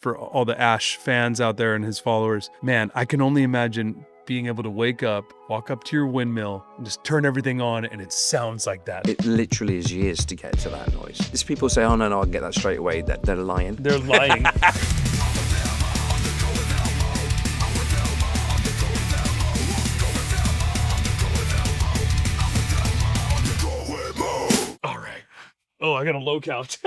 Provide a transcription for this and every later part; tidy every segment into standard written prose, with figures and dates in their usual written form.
for all the Ash fans out there and his followers. Man, I can only imagine being able to wake up, walk up to your windmill, and just turn everything on, and it sounds like that. It literally is years to get to that noise. There's people say, oh, no, I can get that straight away. They're lying. They're lying. All right. Oh, I got a low count.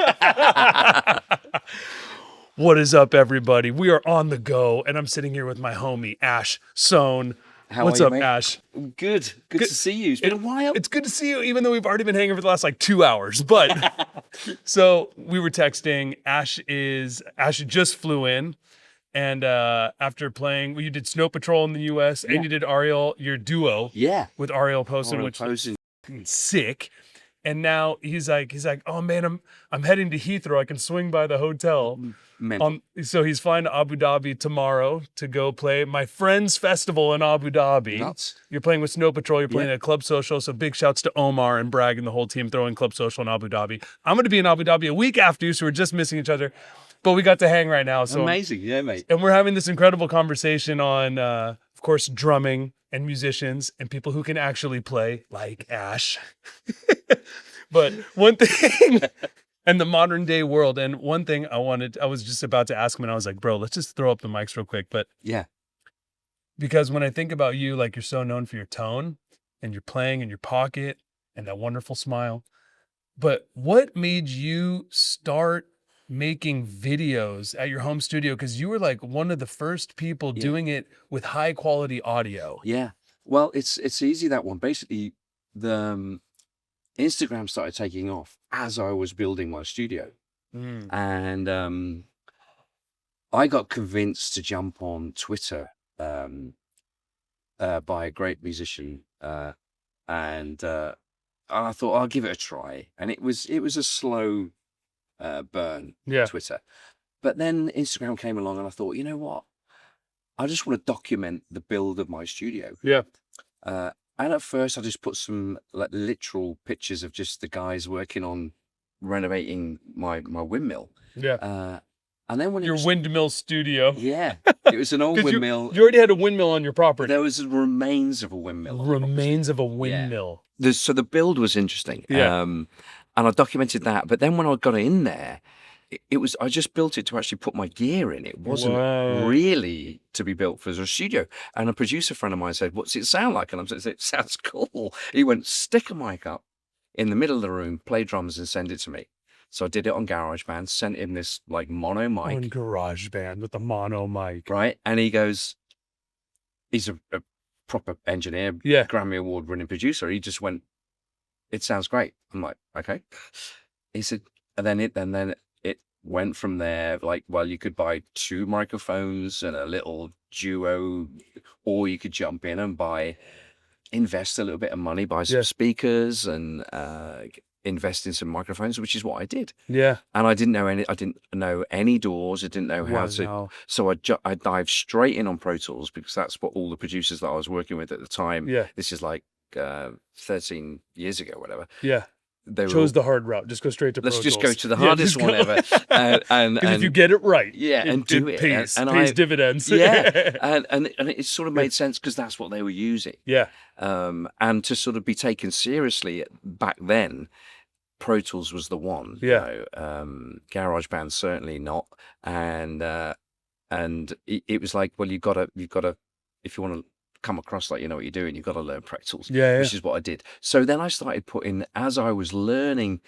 What is up, everybody? We are on the go, and I'm sitting here with my homie, Ash Soan. What's up, mate? Ash? Good to see you. It's been a while. It's good to see you, even though we've already been hanging for the last 2 hours. But so we were texting. Ash just flew in, and after playing, you did Snow Patrol in the U.S. and you did Ariel, your duo, with Ariel Posen, which is sick. And now he's like, oh man, I'm heading to Heathrow. I can swing by the hotel. So he's flying to Abu Dhabi tomorrow to go play my friend's festival in Abu Dhabi. Nuts. You're playing with Snow Patrol. You're playing at Club Social. So big shouts to Omar and Bragg and the whole team throwing Club Social in Abu Dhabi. I'm going to be in Abu Dhabi a week after you, so we're just missing each other. But we got to hang right now. So amazing, yeah, mate. And we're having this incredible conversation on, of course, drumming and musicians and people who can actually play, like Ash. But one thing, and the modern day world, and one thing I was just about to ask him, and I was like, bro, let's just throw up the mics real quick. But yeah, because when I think about you, like, you're so known for your tone and your playing in your pocket and that wonderful smile. But what made you start making videos at your home studio? Because you were like one of the first people doing it with high quality audio. Yeah. Well, it's easy, that one. Basically, the Instagram started taking off as I was building my studio. And I got convinced to jump on Twitter by a great musician. And I thought, I'll give it a try. And it was a slow burn, Twitter. But then Instagram came along and I thought, you know what? I just want to document the build of my studio. Yeah. And at first I just put some literal pictures of just the guys working on renovating my windmill. Yeah. And then when your windmill studio. Yeah. It was an old windmill. You already had a windmill on your property. There was remains of a windmill. Remains of a windmill. Yeah. So the build was interesting. Yeah. And I documented that. But then when I got it in there, I just built it to actually put my gear in. It wasn't really to be built for a studio. And a producer friend of mine said, what's it sound like? And I said, it sounds cool. He went, stick a mic up in the middle of the room, play drums and send it to me. So I did it on GarageBand, sent him this mono mic. On GarageBand with the mono mic. Right. And he goes, he's a proper engineer, Grammy Award winning producer. He just went, it sounds great. I'm like, okay. He said, and then it went from there. You could buy 2 microphones and a little duo, or you could jump in and invest a little bit of money, buy some speakers and invest in some microphones, which is what I did. Yeah. And I didn't know any doors. I didn't know how to. So I dived straight in on Pro Tools because that's what all the producers that I was working with at the time. Yeah. This is 13 years ago, whatever. Yeah. They chose the hard route. Just go straight to Pro Tools. Let's just go to the hardest one ever. And if you get it right, and do it. Pays dividends. Yeah, and it sort of made sense because that's what they were using. Yeah. And to sort of be taken seriously back then, Pro Tools was the one. Yeah. GarageBand certainly not. And it was like, well, you've got to, if you want to come across like you know what you're doing, you've got to learn Pro Tools, which is what I did. So then I started putting, as I was learning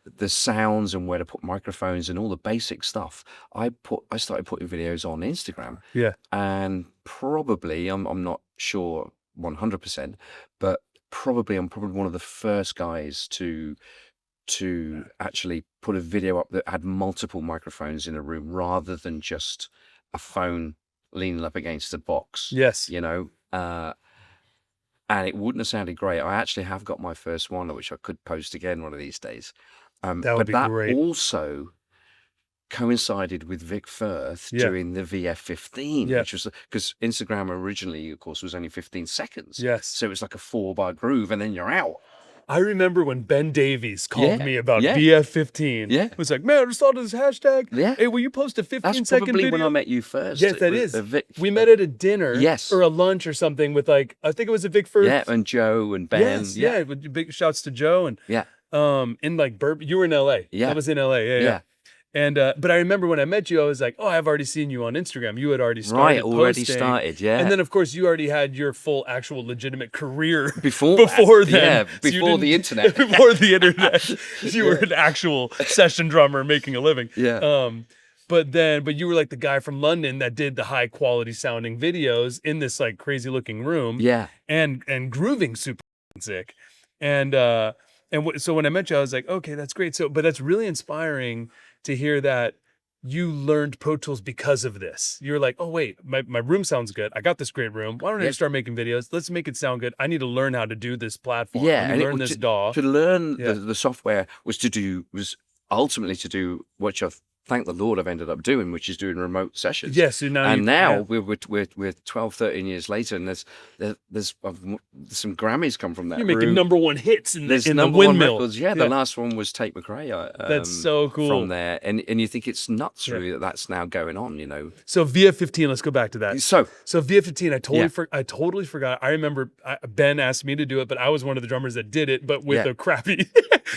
the sounds and where to put microphones and all the basic stuff, I started putting videos on Instagram. Yeah. And probably, I'm not sure 100%, but I'm probably one of the first guys to actually put a video up that had multiple microphones in a room rather than just a phone leaning up against a box. Yes. You know, and it wouldn't have sounded great. I actually have got my first one, which I could post again one of these days. That would be great. Also coincided with FIRTH doing the VF15, which was because Instagram originally, of course, was only 15 seconds. Yes. So it was like a 4-bar groove, and then you're out. I remember when Ben Davies called Yeah, me about yeah. VF15. Yeah. It was like, man, I just saw this hashtag. Yeah. Hey, will you post a 15-second That's probably video? when I met you first. Yes, that is. We met at a dinner Yes. or a lunch or something with like, I think it was a Vic Firth. Yeah, and Joe and Ben. Yes, yeah. With big shouts to Joe and Yeah. in like you were in LA. Yeah. That was in LA. Yeah. And but I remember when I met you, I was like, oh, I've already seen you on Instagram. You had already started already posting. started, yeah. And then of course you already had your full actual legitimate career before then. Yeah, So you before the internet. Before the internet. You were an actual session drummer making a living. Yeah. But you were like the guy from London that did the high quality sounding videos in this like crazy looking room. Yeah. And grooving super sick. So when I met you, I was like, okay, that's great. So, but that's really inspiring to hear that you learned Pro Tools because of this. You're like, oh wait, my room sounds good. I got this great room. Why don't I just start making videos? Let's make it sound good. I need to learn how to do this platform. Yeah, I need and to learn this DAW. To learn the software was ultimately to do what I thank the Lord I've ended up doing, which is doing remote sessions. Yes, so now we're 12, 13 years later, and there's some Grammys come from that. You're making #1 hits in the number WINDMILL. one records. Yeah, the last one was Tate McRae. That's so cool. From there, and you think it's nuts, really, that that's now going on. You know. So VF15, let's go back to that. So VF15, I totally forgot. I remember Ben asked me to do it, but I was one of the drummers that did it, but with a crappy,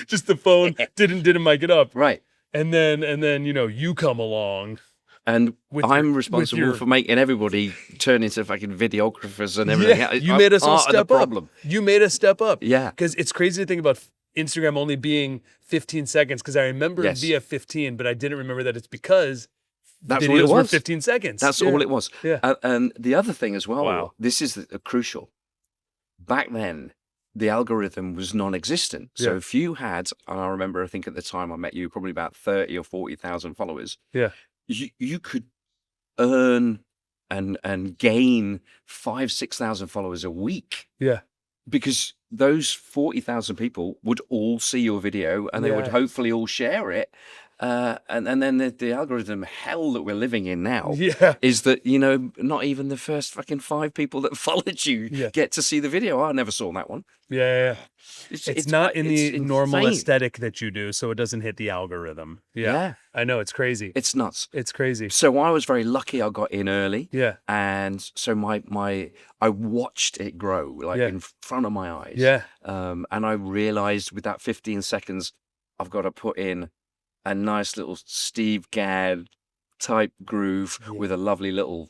just the phone didn't mic it up. Right. And then you come along. And I'm responsible for making everybody turn into fucking videographers and everything. Yeah, you made us all step up. You made us step up. Yeah. Because it's crazy to think about Instagram only being 15 seconds, because I remember VF15, but I didn't remember that it's because videos were 15 seconds. That's all it was. Yeah. And the other thing as well, this is crucial. Back then, the algorithm was non-existent. So if you had, and I remember, I think at the time I met you, probably about 30 or 40,000 followers. Yeah. You could earn and gain 5,000-6,000 followers a week. Yeah. Because those 40,000 people would all see your video and they would hopefully all share it. And then the algorithm hell that we're living in now is that, not even the first fucking 5 people that followed you get to see the video. I never saw that one. Yeah. It's not in the normal insane aesthetic that you do, so it doesn't hit the algorithm. Yeah. I know, it's crazy. It's nuts. It's crazy. So I was very lucky I got in early. Yeah. And so I watched it grow in front of my eyes. Yeah. And I realized with that 15 seconds, I've got to put in a nice little Steve Gadd type groove with a lovely little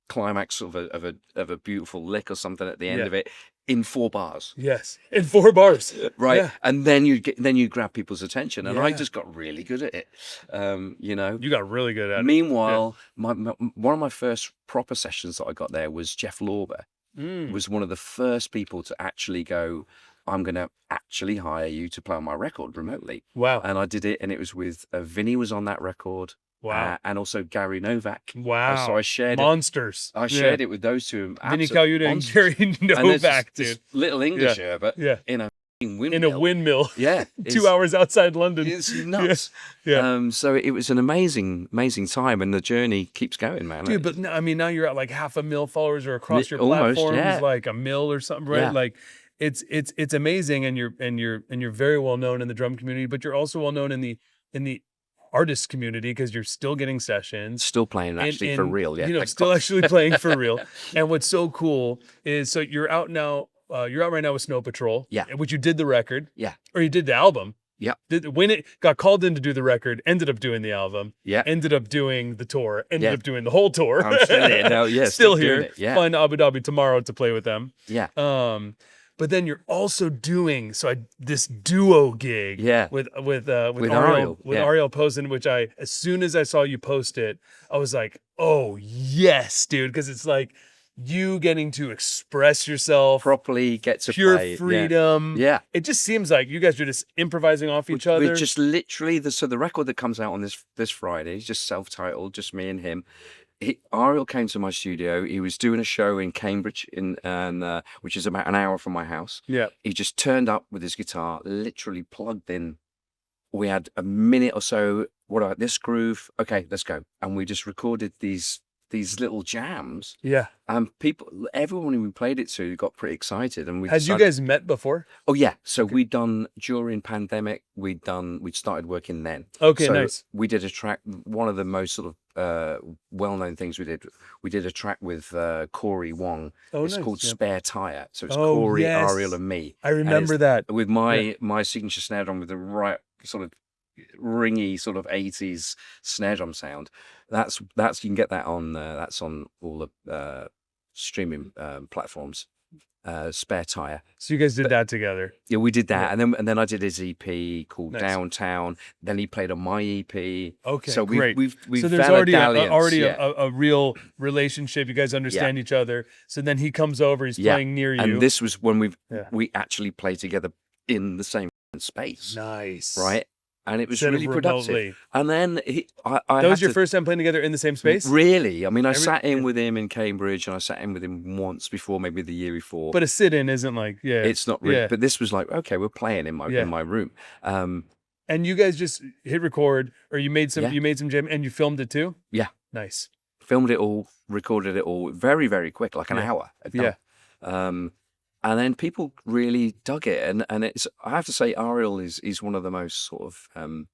climax of a beautiful lick or something at the end of it in 4 bars. Yes, in 4 bars. Right, yeah. And then you grab people's attention, and I just got really good at it. You got really good at it. Meanwhile, one of my first proper sessions that I got there was Jeff LORBER. Was one of the first people to actually go, I'm going to actually hire you to play on my record remotely. Wow. And I did it, and it was with Vinny was on that record. Wow. And also Gary Novak. Wow. So I shared Monsters. I shared it with those two. Vinny Colaiuta and Gary Novak, dude. Little English here, but in a windmill. In a windmill. Yeah. 2 hours outside London. It's nuts. Yeah. So it was an amazing time, and the journey keeps going, man. Dude, but I mean, now you're at like 500,000 followers or across your platforms, like 1 mil or something, right? Yeah. Like it's amazing, and you're very well known in the drum community, but you're also well known in the artist community because you're still getting sessions, still playing actually for real, still actually playing for real. And what's so cool is, so you're out now. You're out right now with Snow Patrol, which you did the record, or you did the album. Yeah. When it got called in to do the record, ended up doing the album. Yeah. Ended up doing the tour. Ended up doing the whole tour. I'm still here now. Yeah. Still here. Yeah. Flying to Abu Dhabi tomorrow to play with them. Yeah. But then you're also doing this duo gig. With Ariel Posen, which as soon as I saw you post it, I was like, oh yes, dude, because it's like you getting to express yourself properly, get to pure play. freedom. Yeah. It just seems like you guys are just improvising off each other. We're just literally the record that comes out on this Friday is just self-titled, just me and him. Ariel came to my studio. He was doing a show in Cambridge, which is about an hour from my house. Yeah. He just turned up with his guitar, literally plugged in. We had a minute or so. What about this groove? Okay, let's go. And we just recorded these these little jams. Yeah. Everyone who we played it to got pretty excited, and we Had you guys met before? Oh yeah, so we'd done during pandemic. We'd started working then. Okay, so nice. We did a track. One of the most sort of well-known things we did. We did a track with Corey Wong. Oh, it's nice, called yeah. Spare Tire. So it's Oh, Corey, yes. Ariel, and me. I remember that. With my signature snare drum with the right sort of ringy sort of 80s snare drum sound. That's you can get that on that's on all the streaming platforms. Spare Tire. So you guys did that together. Yeah, we did that, and then I did his EP called Nice. Downtown. Then he played on my EP. Okay, so great. We've so there's found already yeah. a real relationship. You guys understand each other. So then he comes over. He's playing near you. And this was when we actually played together in the same space. Nice. Right. And it was Instead of really productive. remotely. And then I That was your first time playing together in the same space? Really? I mean, I sat in with him in Cambridge, and I sat in with him once before, maybe the year before. But a sit-in isn't like, It's not really. But this was like, okay, we're playing in my room. And you guys just hit record, or you made some jam, and you filmed it too? Yeah. Nice. Filmed it all, recorded it all very, very quick, like an hour. And then people really dug it, and it's. I have to say, Ariel is one of the most sort of.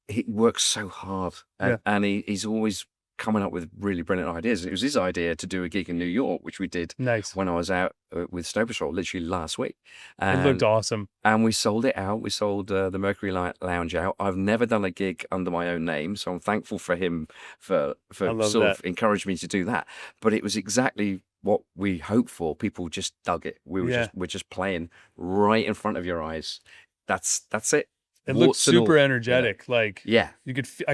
He works so hard, and he's always coming up with really brilliant ideas. It was his idea to do a gig in New York, which we did when I was out with Snow Patrol, literally last week. It looked awesome, and we sold it out. We sold the Mercury Lounge out. I've never done a gig under my own name, so I'm thankful for him for sort of encouraging me to do that. But it was exactly what we hoped for. People just dug it. We're just playing right in front of your eyes. That's it. It looked super energetic. Like I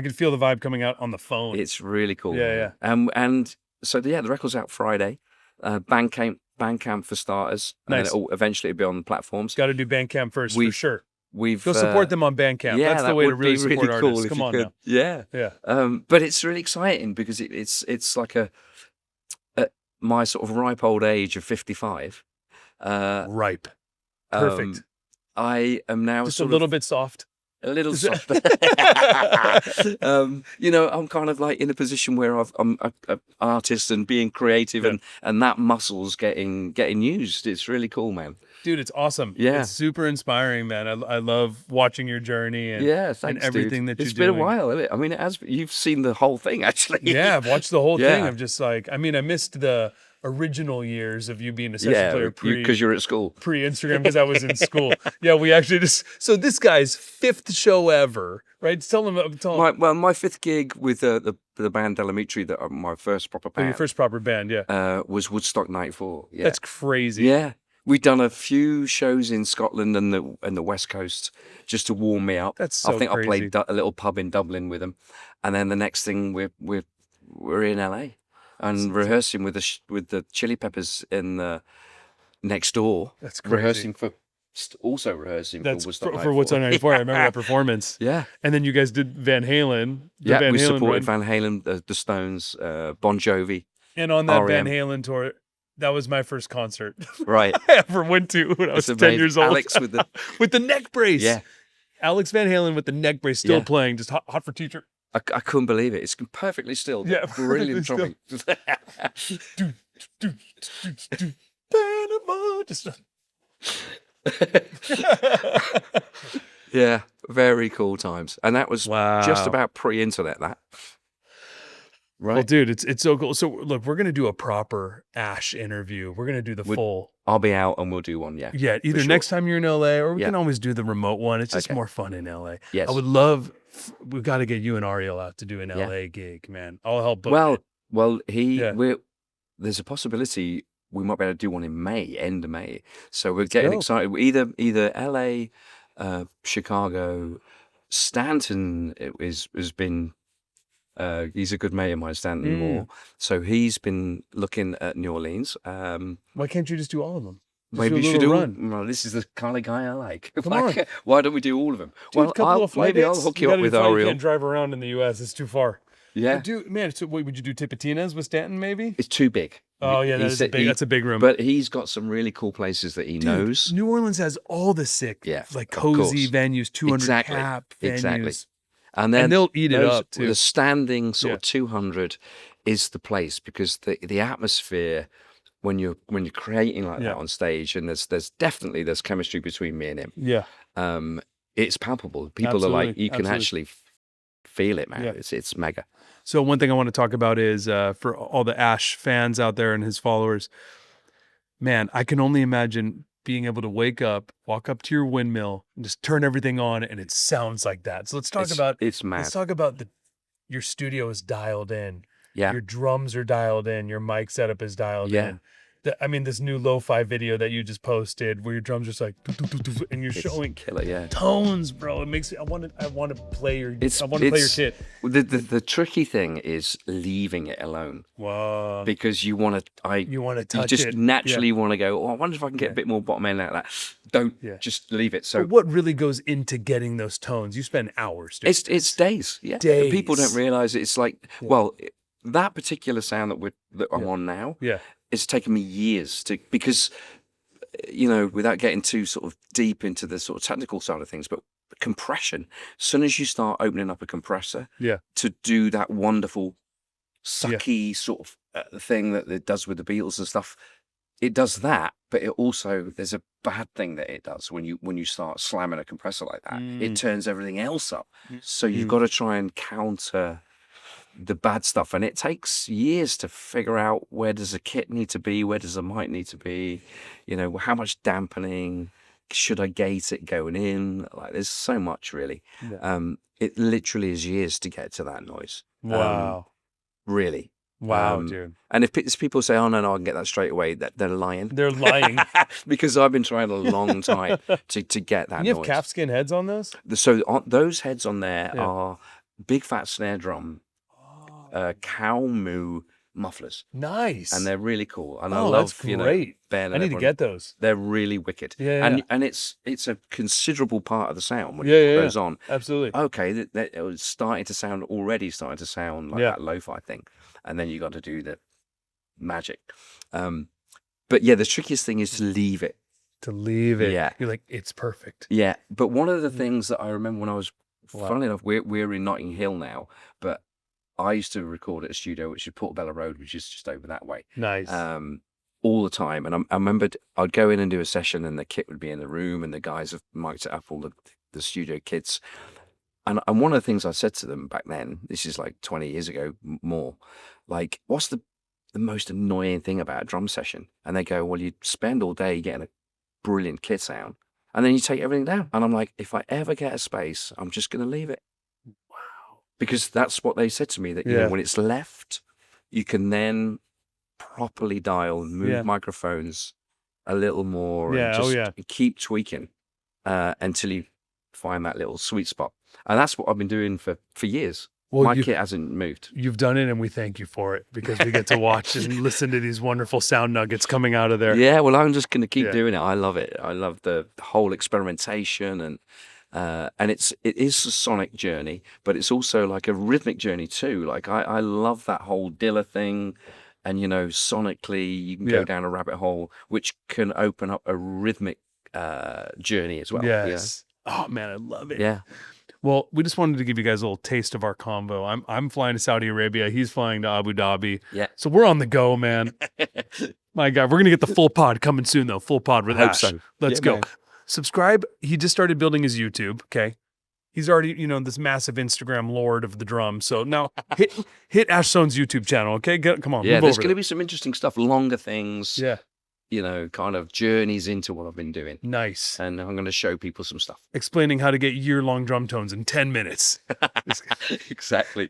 could feel the vibe coming out on the phone. It's really cool. Yeah. And so the record's out Friday. Bandcamp for starters. Nice. And then eventually it'll be on platforms. Got to do Bandcamp first for sure. Go support them on Bandcamp. That's the way to really support artists. Come on now. Yeah. But it's really exciting because it's like my sort of ripe old age of 55. Ripe. Perfect. I am now just a little bit soft. A little soft. I'm kind of like in a position where I'm an artist and being creative, and that muscle's getting used. It's really cool, man. Dude, it's awesome. Yeah, it's super inspiring, man. I love watching your journey and thanks, and everything dude. that you're doing. It's been a while, isn't it? I mean, you've seen the whole thing actually. Yeah, I've watched the whole thing. Of just like, I mean, I missed the original years of you being a session player because you're at school pre-Instagram, because I was in school. We actually so this guy's 5th show ever, right? Tell him. My 5th gig with the band Amitri, that my first proper band. Your first proper band, was Woodstock '94. Yeah, that's crazy. Yeah, we'd done a few shows in Scotland and the West Coast just to warm me up. That's so I think crazy. I played a little pub in Dublin with them, and then the next thing we're in LA. And rehearsing with the Chili Peppers in the next door. That's crazy. Rehearsing for Woodstock for Woodstock '94. I remember that performance. Yeah. And then you guys did Van Halen. We supported Van Halen, the Stones, Bon Jovi. And on that Van Halen tour, that was my first concert. Right. I ever went to when I was 10 years old. Alex with the neck brace. Yeah. Alex Van Halen with the neck brace still playing, just hot for teacher. I couldn't believe it. It's perfectly still. Yeah, brilliant drumming. Panama, just. Yeah, very cool times, and that was just about pre-internet. That. Right. Well, dude, it's so cool. So look, we're gonna do a proper Ash interview. We're gonna do the full. I'll be out and we'll do one. Yeah. Yeah. Either next time you're in LA, or we can always do the remote one. It's just more fun in LA. Yes. I would love. We've got to get you and Ariel out to do an LA gig, man. I'll help. Book it. There's a possibility we might be able to do one in May, end of May. So we're getting excited. Either LA, Chicago, Stanton has been. He's a good mate of mine, Stanton Moore. So he's been looking at New Orleans. Why can't you just do all of them? Maybe you should do run. Well, this is the kind of guy I like. Come on. Why don't we do all of them? Dude, Maybe I'll hook you up with Ariel. You can't drive around in the U.S. It's too far. Yeah. Would you do Tipitinas with Stanton, maybe? It's too big. Oh, yeah, that's a big room. But he's got some really cool places that he knows. New Orleans has all the sick, like cozy venues, 200 cap venues. Exactly. And then they'll eat it up too. The standing sort of 200 is the place, because the atmosphere when you're creating like that on stage, and there's definitely chemistry between me and him. Yeah. It's palpable. People are like, you can actually feel it, man. Yeah. It's mega. So one thing I want to talk about is for all the Ash fans out there and his followers, man, I can only imagine being able to wake up, walk up to your windmill, and just turn everything on, and it sounds like that. So let's talk about it's mad. Let's talk about your studio is dialed in. Yeah. Your drums are dialed in. Your mic setup is dialed in. I mean, this new lo-fi video that you just posted, where your drums are just like, and you're showing killer, tones, bro. It makes me. I want to play your. I want to play your kit. The tricky thing is leaving it alone. Wow. Because you want to. You want to touch it. You just naturally want to go. Oh, I wonder if I can get a bit more bottom end out of that. Don't just leave it. So but what really goes into getting those tones? You spend hours. It's days. Yeah. Days. People don't realize it's like that particular sound that I'm on now. Yeah. It's taken me years because, without getting too sort of deep into the sort of technical side of things, but compression, as soon as you start opening up a compressor to do that wonderful sucky sort of thing that it does with the Beatles and stuff, it does that, but it also, there's a bad thing that it does when you start slamming a compressor like that. It turns everything else up. So you've got to try and counter the bad stuff, and it takes years to figure out where does a kit need to be, where does a mic need to be, how much dampening, should I gate it going in, like there's so much really. It literally is years to get to that noise. Wow. Really. Wow, dude. And if people say, oh no, I can get that straight away, that they're lying. They're lying. Because I've been trying a long time to get that you noise. Have calfskin heads on those? So those heads on there are big fat snare drum cow moo mufflers. Nice. And they're really cool. And I love, great. Ben. I need to get those. They're really wicked. Yeah. And it's a considerable part of the sound when it goes on. Absolutely. Okay, it was starting to sound like that lo-fi thing. And then you got to do the magic. But the trickiest thing is to leave it. To leave it. Yeah. You're like, it's perfect. Yeah. But one of the things that I remember when I was, funnily enough, we're in Notting Hill now, but I used to record at a studio which is Portobello Road, which is just over that way. Nice. All the time. And I remembered I'd go in and do a session, and the kit would be in the room, and the guys have mic'd it up, all the studio kits. And one of the things I said to them back then, this is like 20 years ago more, like, what's the most annoying thing about a drum session? And they go, well, you spend all day getting a brilliant kit sound, and then you take everything down. And I'm like, if I ever get a space, I'm just going to leave it. Because that's what they said to me, that when it's left, you can then properly dial and move microphones a little more and just keep tweaking until you find that little sweet spot. And that's what I've been doing for years. Well, my kit hasn't moved. You've done it, and we thank you for it, because we get to watch and listen to these wonderful sound nuggets coming out of there. Yeah, well, I'm just going to keep doing it. I love it. I love the whole experimentation, and it is a sonic journey, but it's also like a rhythmic journey too. Like I love that whole Dilla thing, and sonically you can go down a rabbit hole, which can open up a rhythmic journey as well. Yes. Yeah. Oh man, I love it. Yeah. Well, we just wanted to give you guys a little taste of our convo. I'm flying to Saudi Arabia. He's flying to Abu Dhabi. Yeah. So we're on the go, man. My God, we're gonna get the full pod coming soon, though. Full pod with Ash. So. Let's go. Man. Subscribe. He just started building his YouTube. Okay. He's already, this massive Instagram lord of the drum. So now hit Ash Soan's YouTube channel. Okay. Come on. Yeah. There's going to be some interesting stuff, longer things. Yeah. Kind of journeys into what I've been doing. Nice. And I'm going to show people some stuff. Explaining how to get year-long drum tones in 10 minutes. Exactly.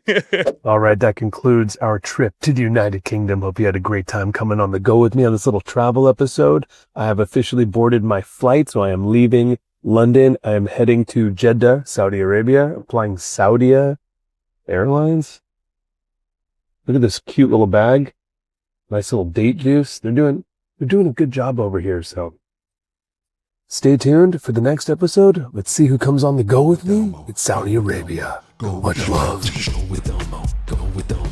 All right, that concludes our trip to the United Kingdom. Hope you had a great time coming on the go with me on this little travel episode. I have officially boarded my flight, so I am leaving London. I am heading to Jeddah, Saudi Arabia. I'm flying Saudia Airlines. Look at this cute little bag. Nice little date juice. They're doing a good job over here, so stay tuned for the next episode. Let's see who comes on the go with me. It's Saudi Arabia. Much love. Go with Elmo. Go with Elmo.